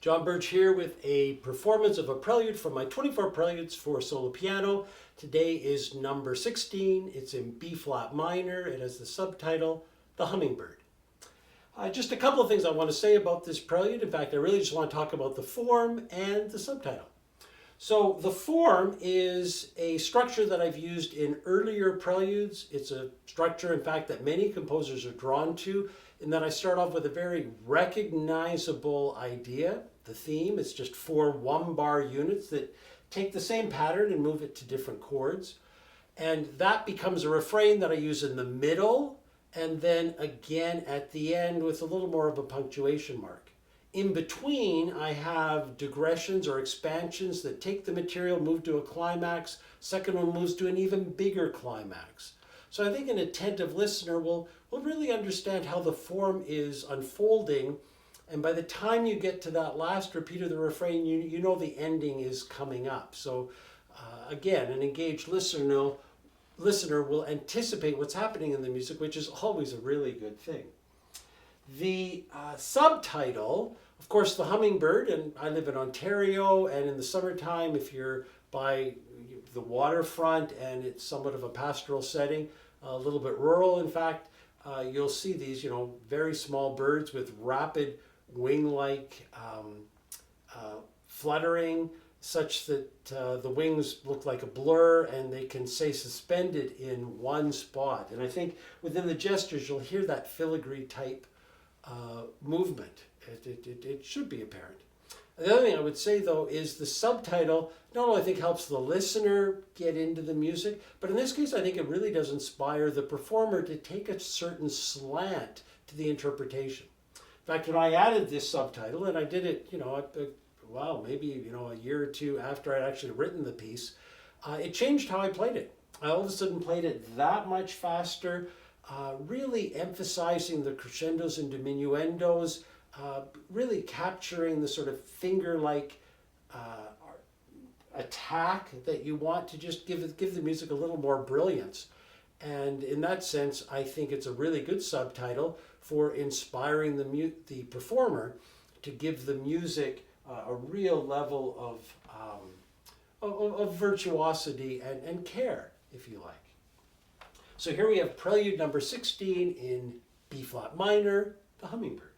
John Burge here with a performance of a prelude from my 24 Preludes for solo piano. Today is number 16. It's in B flat minor. It has the subtitle, The Hummingbird. Just a couple of things I want to say about this prelude. In fact, I really just want to talk about the form and the subtitle. So the form is a structure that I've used in earlier preludes. It's a structure, in fact, that many composers are drawn to, in that I start off with a very recognizable idea. The theme is just 4 one-bar units that take the same pattern and move it to different chords. And that becomes a refrain that I use in the middle, and then again at the end with a little more of a punctuation mark. In between, I have digressions or expansions that take the material, move to a climax. Second one moves to an even bigger climax. So I think an attentive listener will really understand how the form is unfolding. And by the time you get to that last repeat of the refrain, you know the ending is coming up. So again, an engaged listener will anticipate what's happening in the music, which is always a really good thing. The subtitle, of course, The Hummingbird, and I live in Ontario, and in the summertime, if you're by the waterfront and it's somewhat of a pastoral setting, a little bit rural, in fact, you'll see these, very small birds with rapid wing-like fluttering, such that the wings look like a blur and they can stay suspended in one spot. And I think within the gestures, you'll hear that filigree type movement. It should be apparent. The other thing I would say, though, is the subtitle not only I think helps the listener get into the music, but in this case I think it really does inspire the performer to take a certain slant to the interpretation. In fact, when I added this subtitle, and I did it, maybe a year or two after I'd actually written the piece, it changed how I played it. I all of a sudden played it that much faster, really emphasizing the crescendos and diminuendos, really capturing the sort of finger-like attack that you want to just give the music a little more brilliance. And in that sense, I think it's a really good subtitle for inspiring the performer to give the music a real level of virtuosity and care, if you like. So here we have Prelude number 16 in B flat minor, The Hummingbird.